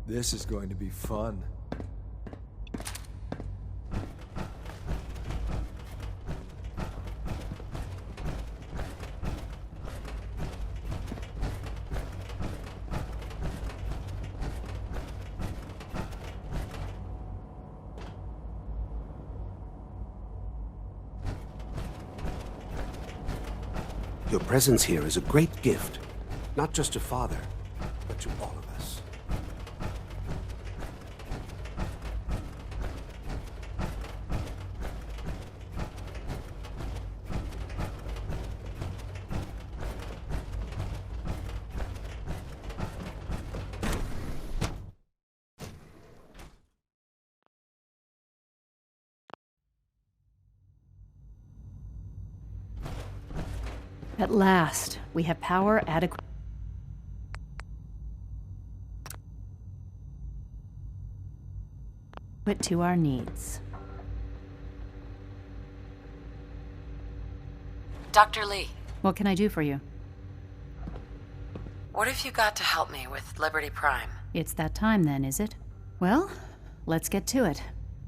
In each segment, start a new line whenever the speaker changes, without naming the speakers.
This is going to be fun.
Your presence here is a great gift, not just to Father, but to all of us.
At last, we have power adequate to our needs.
Dr. Lee,
What can I do for you?
what have you got to help me with Liberty Prime?
It's that time then, is it? Well, let's get to it.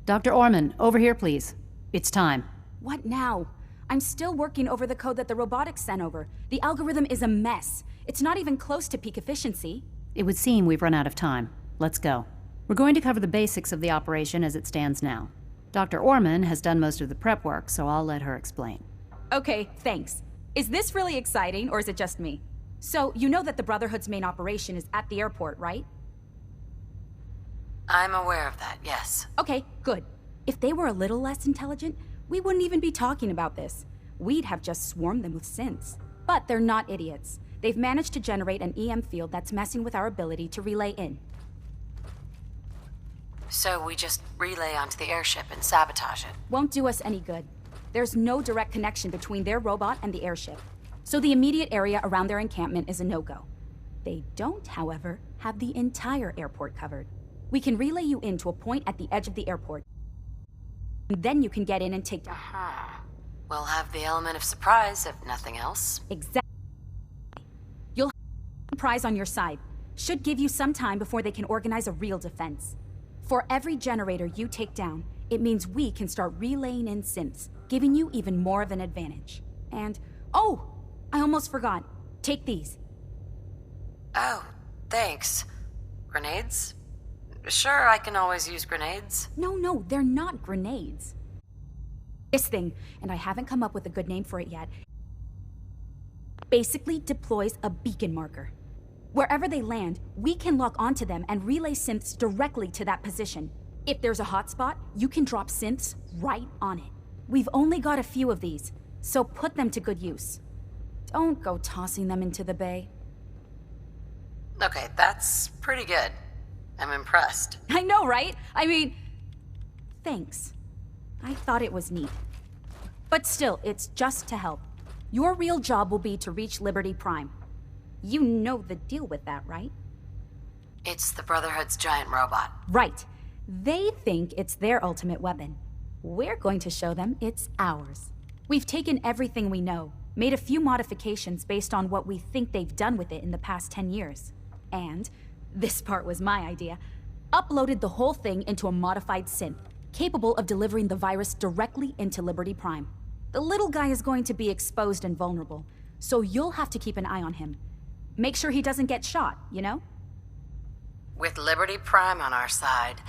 Dr. Orman, over here, please. It's time.
What now? I'm still working over the code that the robotics sent over. The algorithm is a mess. It's not even close to peak efficiency.
It would seem we've run out of time. Let's go. We're going to cover the basics of the operation as it stands now. Dr. Orman has done most of the prep work, so I'll let her explain.
Okay, thanks. Is this really exciting, or is it just me? So, you know that the Brotherhood's main operation is at the airport, right?
I'm aware of that, yes.
Okay, good. If they were a little less intelligent, we wouldn't even be talking about this. We'd have just swarmed them with synths. But they're not idiots. They've managed to generate an EM field that's messing with our ability to relay in.
So we just relay onto the airship and sabotage it.
Won't do us any good. There's no direct connection between their robot and the airship. So the immediate area around their encampment is a no-go. They don't, however, have the entire airport covered. We can relay you into a point at the edge of the airport. Then you can get in and take down.
We'll have the element of surprise, if nothing else.
Exactly. You'll have a prize on your side. Should give you some time before they can organize a real defense. For every generator you take down, it means we can start relaying in synths, giving you even more of an advantage. And, oh, I almost forgot. Take these.
Oh, thanks. Grenades? Sure, I can always use grenades.
No, they're not grenades. This thing, and I haven't come up with a good name for it yet, basically deploys a beacon marker. Wherever they land, we can lock onto them and relay synths directly to that position. If there's a hotspot, you can drop synths right on it. We've only got a few of these, so put them to good use. Don't go tossing them into the bay.
Okay, that's pretty good. I'm impressed.
I know, right? I mean, thanks. I thought it was neat. But still, it's just to help. Your real job will be to reach Liberty Prime. You know the deal with that, right?
It's the Brotherhood's giant robot.
Right. They think it's their ultimate weapon. We're going to show them it's ours. We've taken everything we know, made a few modifications based on what we think they've done with it in the past 10 years. And, this part was my idea, uploaded the whole thing into a modified synth, capable of delivering the virus directly into Liberty Prime. The little guy is going to be exposed and vulnerable, so you'll have to keep an eye on him. Make sure he doesn't get shot, you know?
With Liberty Prime on our side,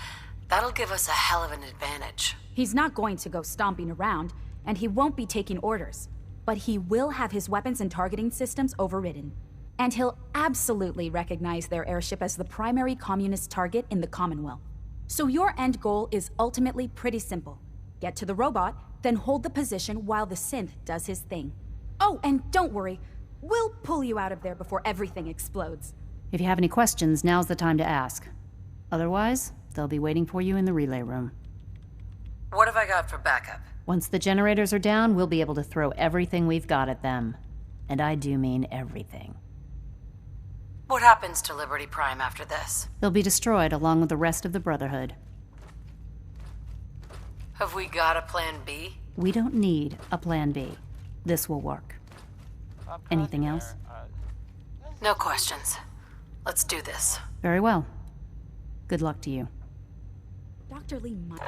that'll give us a hell of an advantage.
He's not going to go stomping around, and he won't be taking orders. But he will have his weapons and targeting systems overridden. And he'll absolutely recognize their airship as the primary communist target in the Commonwealth. So your end goal is ultimately pretty simple. Get to the robot, then hold the position while the synth does his thing. Oh, and don't worry, we'll pull you out of there before everything explodes.
If you have any questions, now's the time to ask. Otherwise, they'll be waiting for you in the relay room.
What have I got for backup?
Once the generators are down, we'll be able to throw everything we've got at them. And I do mean everything.
What happens to Liberty Prime after this?
They'll be destroyed along with the rest of the Brotherhood.
Have we got a plan B?
We don't need a plan B. This will work. Anything else?
No questions. Let's do this.
Very well. Good luck to you.
Dr. Lee might...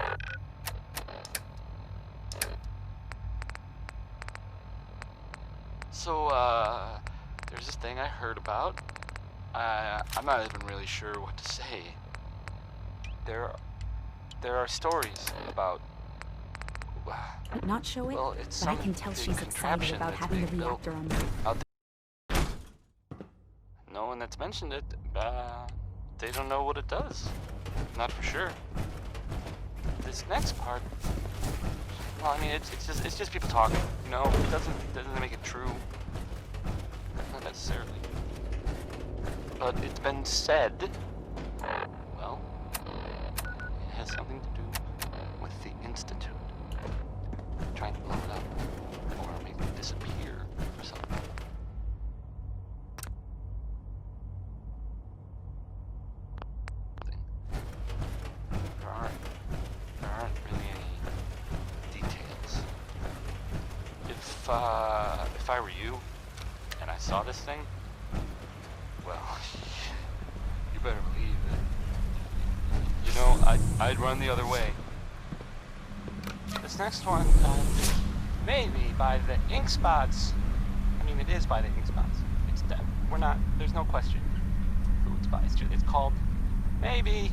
So, there's this thing I heard about. I'm not even really sure what to say. There are stories about...
Not show it,
Well, it's
but I
some
can tell
big
she's excited
contraption
about
that's
having the
being built
reactor on.
out there. No one that's mentioned it, they don't know what it does. Not for sure. This next part, well, I mean, it's just people talking. You know, it doesn't make it true. Not necessarily. But it's been said. Well, it has something to do with the Institute. Trying to blow it up, or make it disappear, or something. There aren't really any details. If I were you, and I saw this thing, well, you better believe it. You know, I'd run the other way. This next one, maybe by the ink spots. I mean, it is by the ink spots. It's there's no question who it's by. It's called maybe.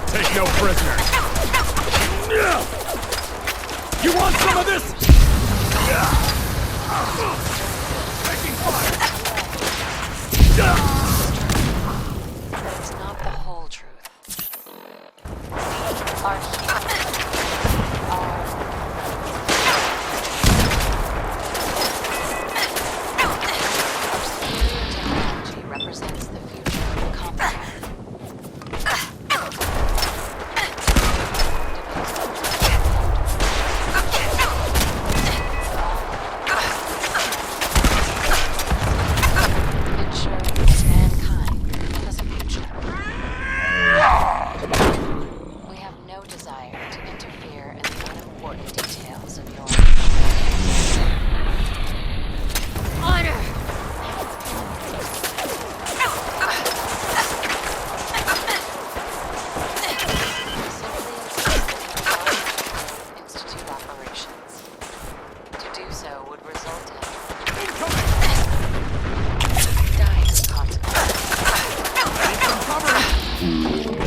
Take no prisoners. You want some of this? Taking fire.
That's not the whole truth. Our technology represents the future of the combat.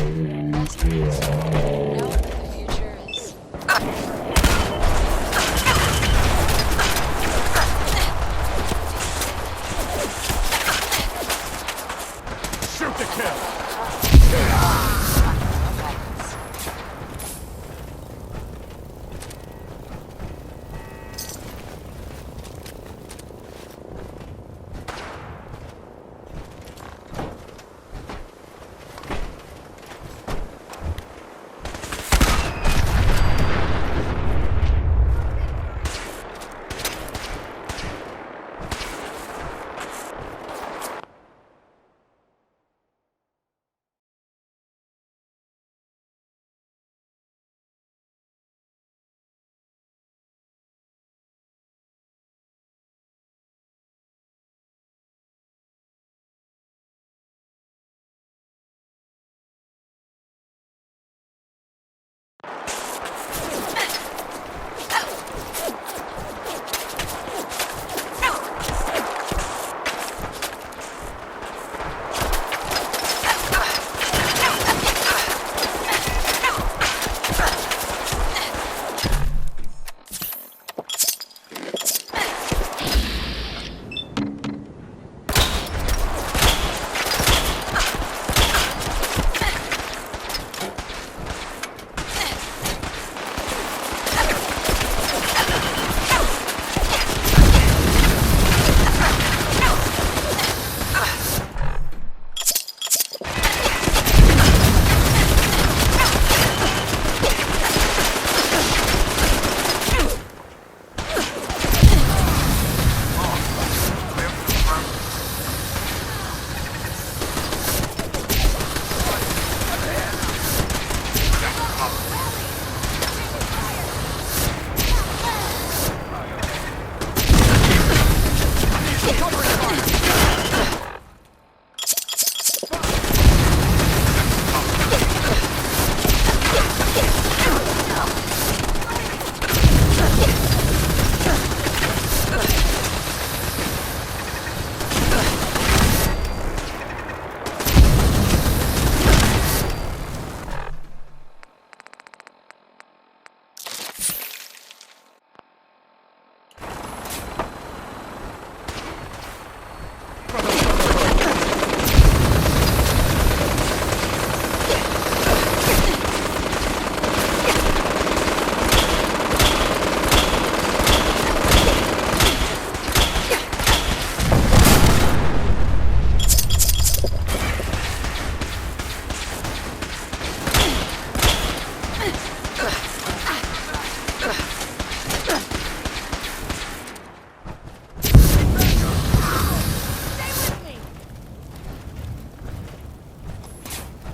know what the future is.
Shoot to kill!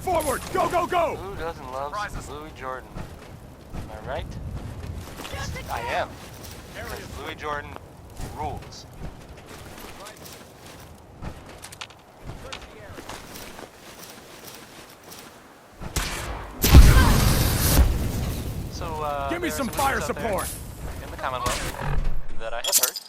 Forward! Go, go, go!
Who doesn't love Louis Jordan? Am I right? I am. Because Louis Jordan rules. So,
Give me
there are
some
rumors
fire
out there
support!
in the Commonwealth that I have heard